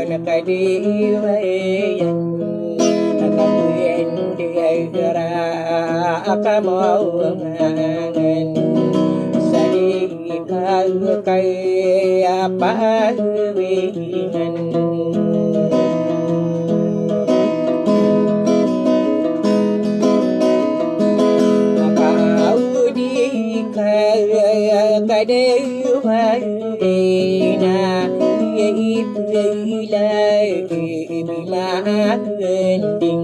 nakadiwayan nakapuyendera akamongan sadikal kaya pagwingan kadewana ibilay bimagending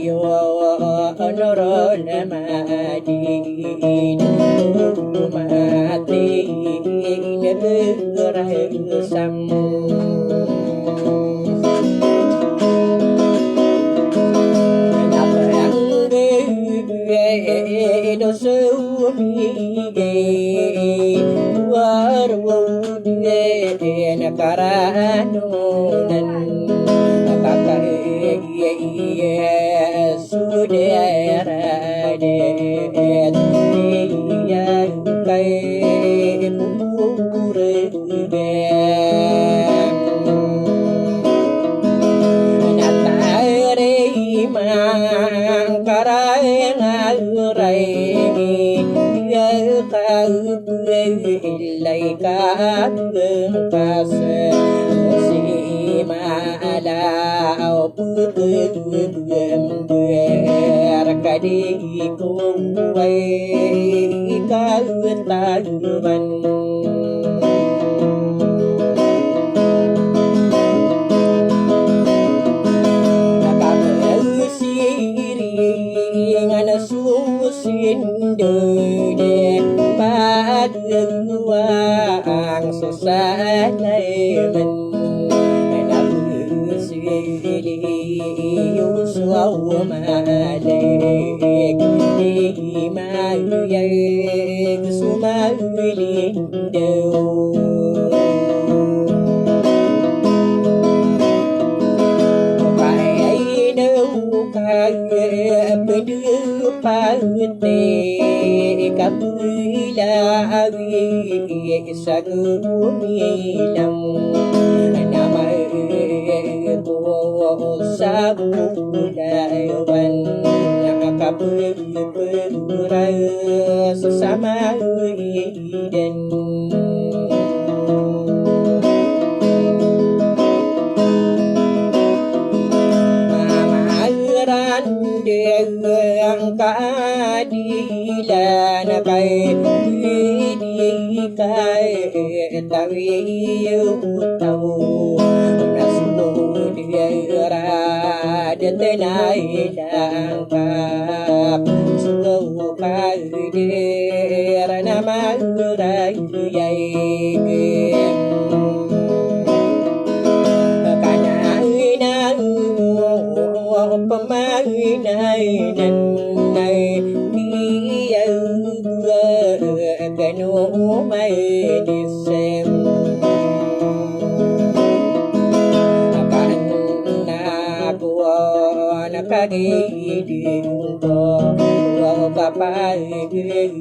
yo honoron madin mati negerasam do sumi warwude nakaranunan nakakaye suderade ya kai murbe natare mangkaraengalurai ilaika bengkas simala putugember kadiku wai kalutaguban Sindode pagluang sesanay man nabusili yuswaw malik di mayag sumawilindo pagte kapilawi sa gumilang namay ko sa bulawan nakakapagpura sa samawidan ang kaadilan kay hindi kay tawiyo tao nasunod ay radanay lang kap sugaw kay dira na maguray pamahinay nanay niyaw gano may disem akan ako nakagidin ko kapag-radirin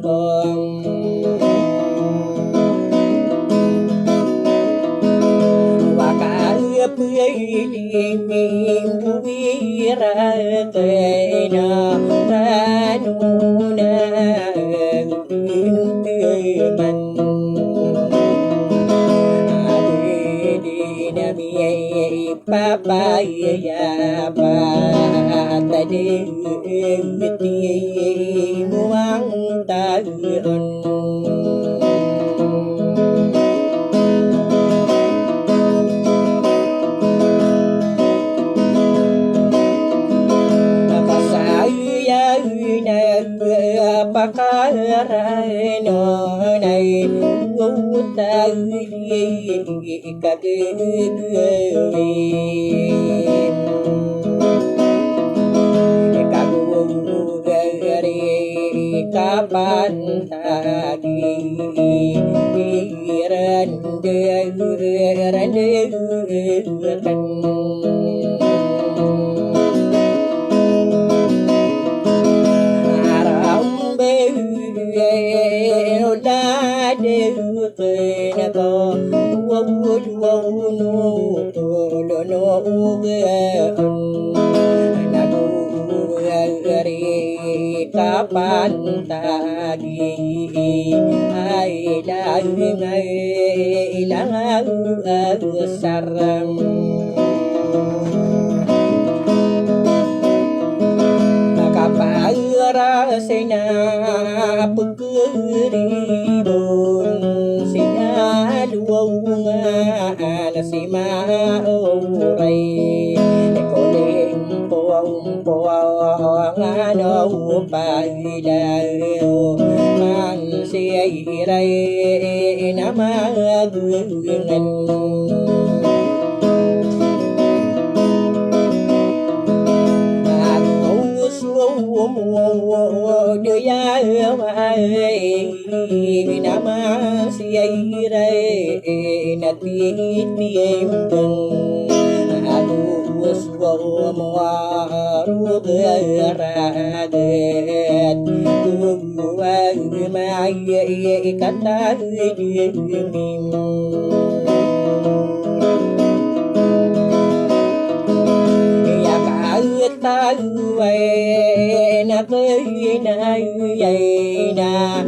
ko piling wira kena ranuna man adi nami papaya pa tadi muang tahun pakarano nay ngutagi kagawin kagugari kapantagi randegan kena ko kapan tagi ay ilang sarang nakapagara sina pagkiribon sinaluwang si mauray ikoling puwang ano pailayo man siray na magungan Dia mai nama sirai natitiem aku suwa maru garadet gua mai kata dimim tahu na kơi na vậy na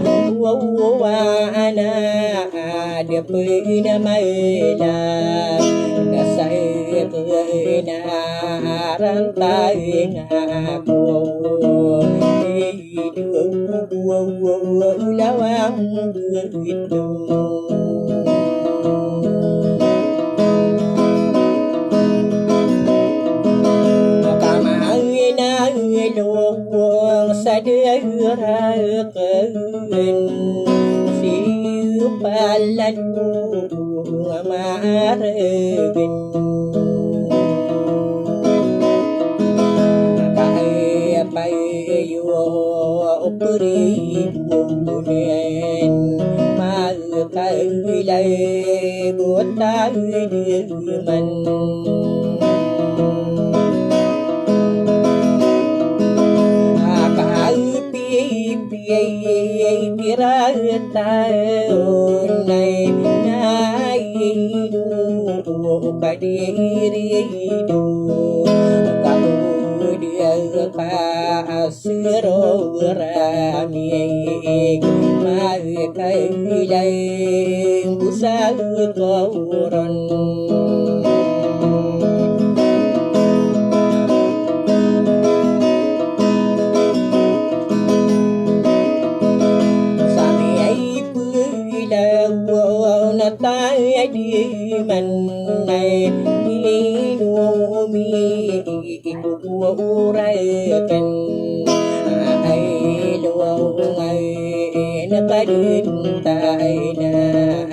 na đẹp na mai na say cười na răng tay na cô đường lao ang đường luang sadera keren siu palan amargen kai pai yo opri bunen mal kai lai buat tai man kira tahun nay naidu kadiri hidu kamu dia kasiro rami mereka ilai busal koron tay đi mình này đi đua mi đua rai cần ai đua ngày nó ta đi tay nan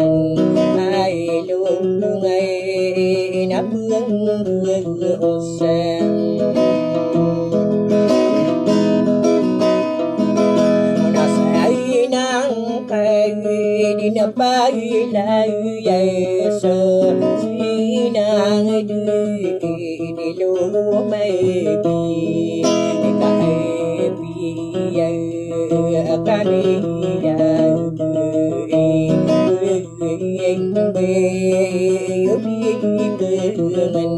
ai đua ngày nó bước xem đi na pai lai ye sơ si nang đi lu mai bi kai bi ye ka ni ya anh be yo bi mình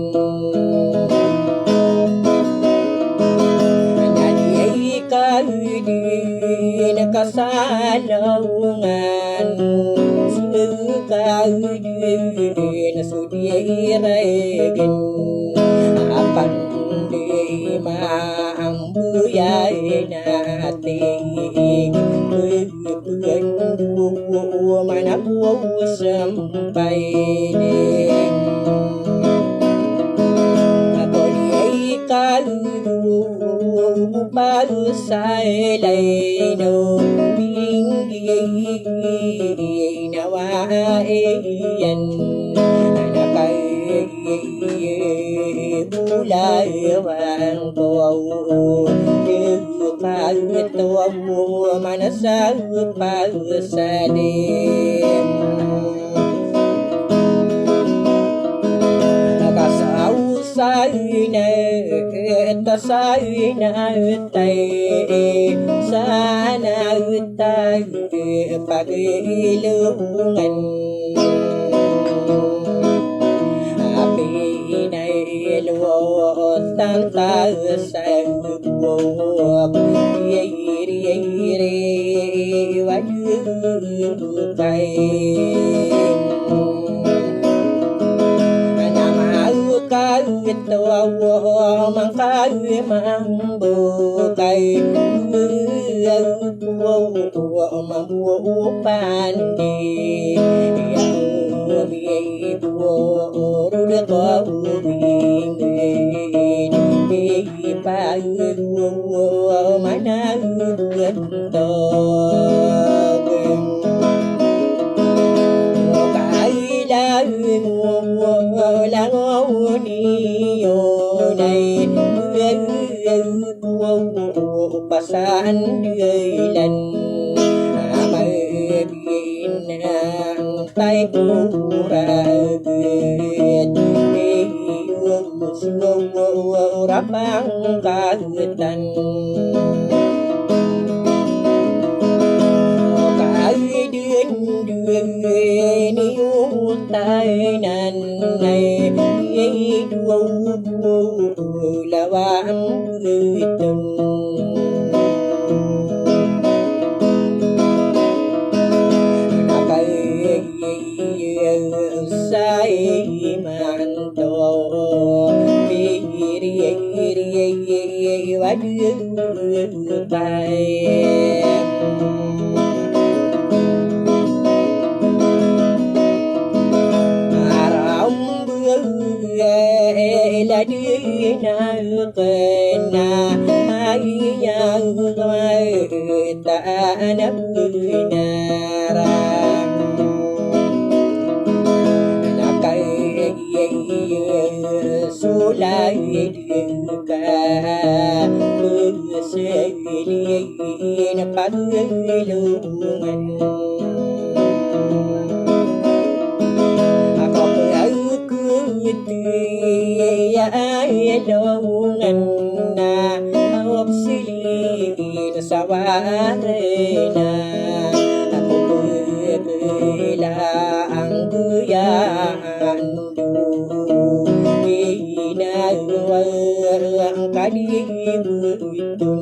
di nakasalungan sukay di nasudiraigin apan di maang buyay nating pagpugan manabuw sampay din ako di baru sai lai no bingi nawa yan nakai bulai wang ko ka to mo manasa pa sa dim sai na tasay na tay sana tay pagilungan luotan tasawuf yiri wajutai namau kau tua mangkai mambukai mambu pandi ruda kau mana pasan lan tay rapang kagetan ni tay nan này lawang tun sai manto waju tay la đi na kena ai yang mai ta nap na ra na kai sulai ka se na pagilungan dongan na oksili sa warena ako pila ang guyan inawang kadibutun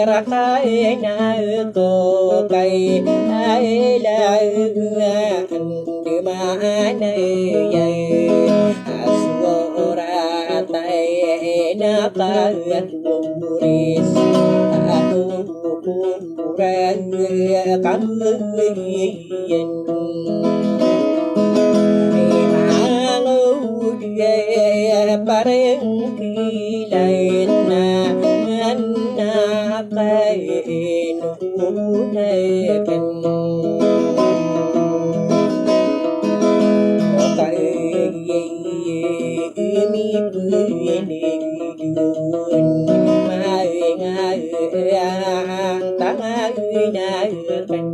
rakai na ko kai ai la di mana ye aswara tai na ka turis aku kuran kamyen pareng kilay na kain unakan mi puyun mai ngang tangan nakan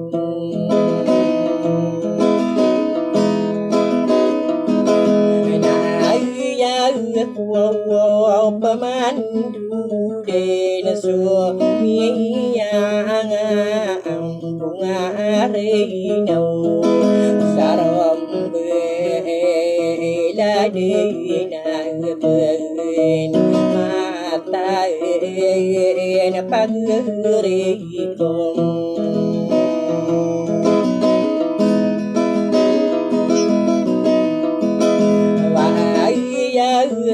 pemandu desa miyang bunga rino saram bela dina ben mata na pagrikom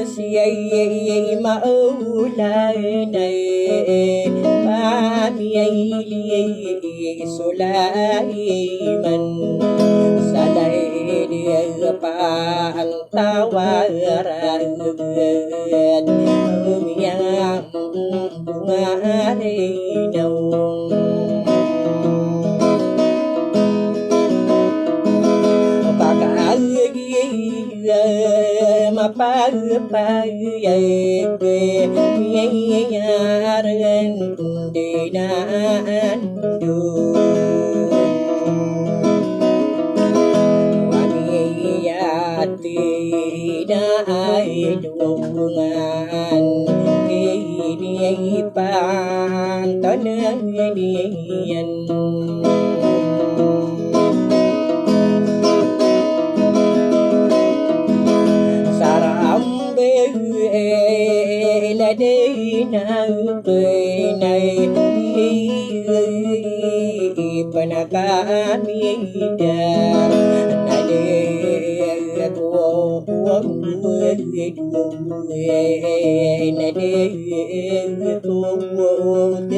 siay maulay nay pamiyay sulaiman salay pa ang tawaran umiyang bunga rinaw mapagpagayag nangyayaren di nando dungan ini pantananian sarambe ladina penai panakami dar nade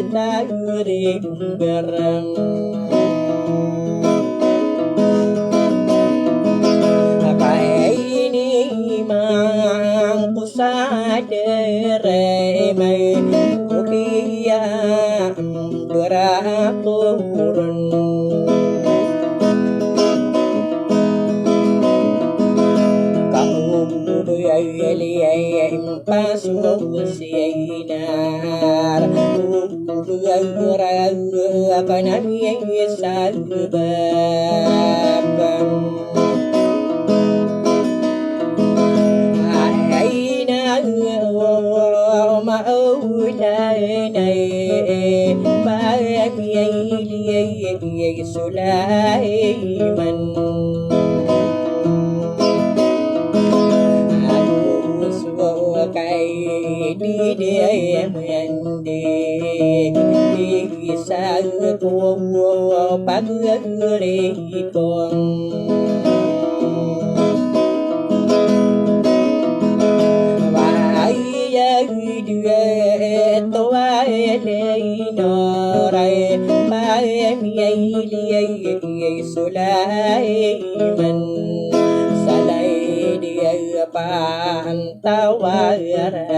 sinar Sulaiman di dia mende di sa ko pagre kon vai ya dia to ai no rai mai mi ai Sulaiman pantau araget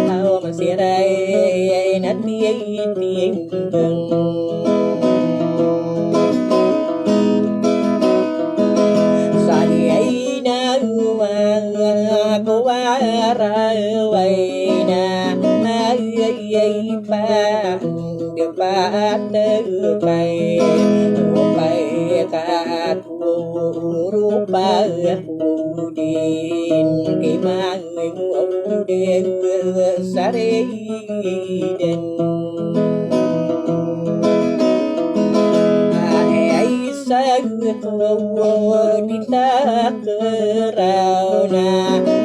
tau masirai nat biai timbang sai na ko arawaina ai pa de pa te pai pai ka rupa din kimang den sareden ai sang ko kita kerauna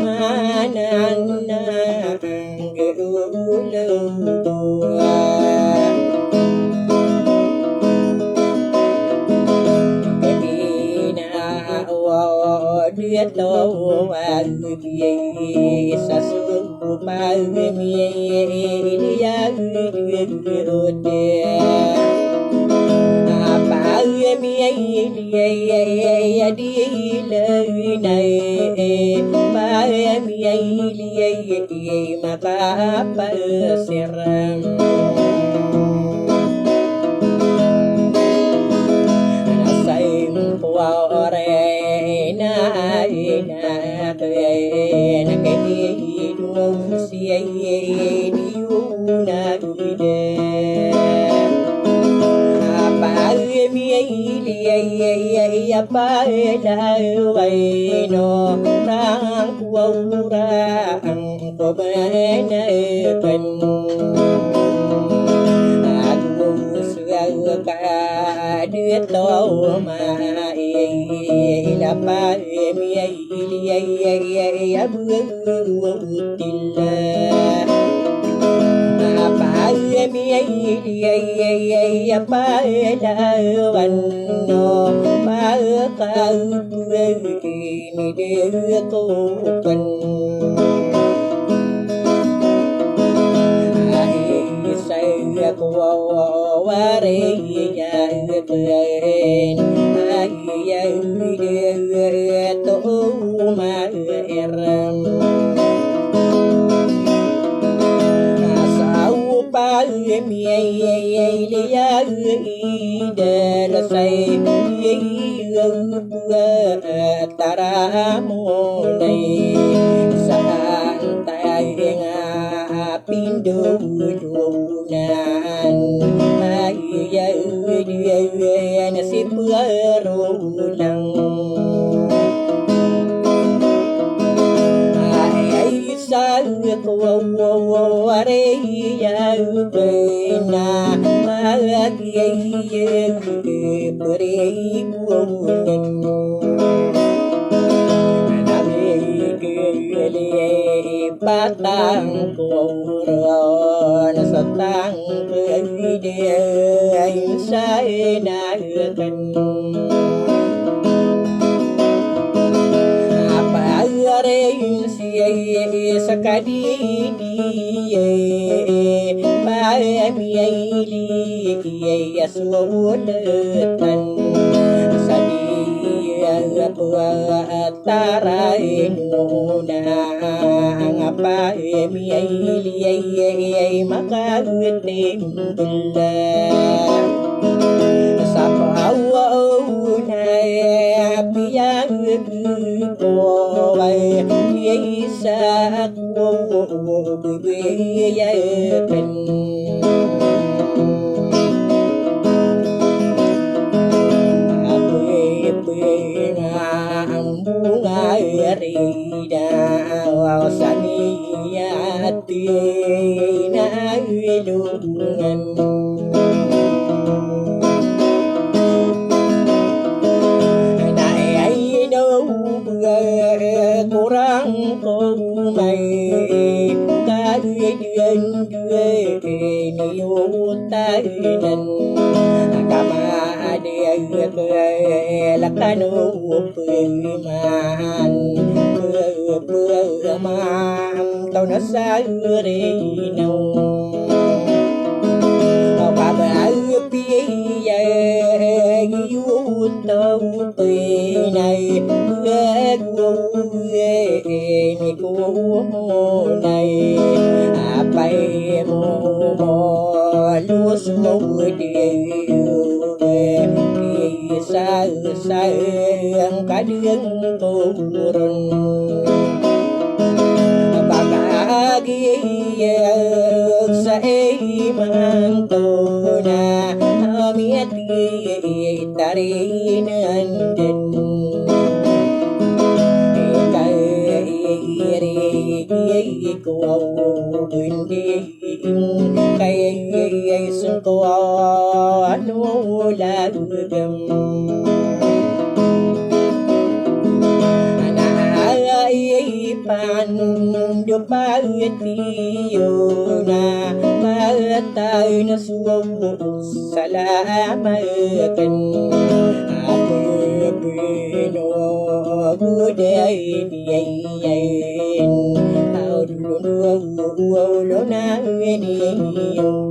manana geulua Điết lô an bia sa su ma mi ya de ba mi ya đi lời này ba mi ma ka pa seram na kay dum siya diuna dude apa mi ya pa la wai no rang kurang ko bana kan ka điết lô mà la pa mi ya bước tilla pa mi ya pa la van no pa ka mi de ko kan saya ko ware ya ben ya de to ma eram asau pa mi ya de la sai taramu nei santai pindo dunan ya nasib berulang beri kuning batang kuron setang dia saya nakan apa arin si sekadi dia pamiili ya suwutan tarain nuna ngapa miai makawitin bula sapa auna piyang ko ay isa ko biya pen rida saniyati na ilungan na ay đâu kurang kumay kaduen niyutanan kama lakano pemahan tao nó xa rì nâu bà bây giờ yêu tao tùy này này cô này bay mò lúa xuống điều xa xa cả đường cô rừng bà cả kia sẽ mang tô na miết tari nan den cây cô bên đi cây xuân cô nô là gầm pan do pagtiona patay na suwag salamakan ako pinoguday diyayin aulo na winiyo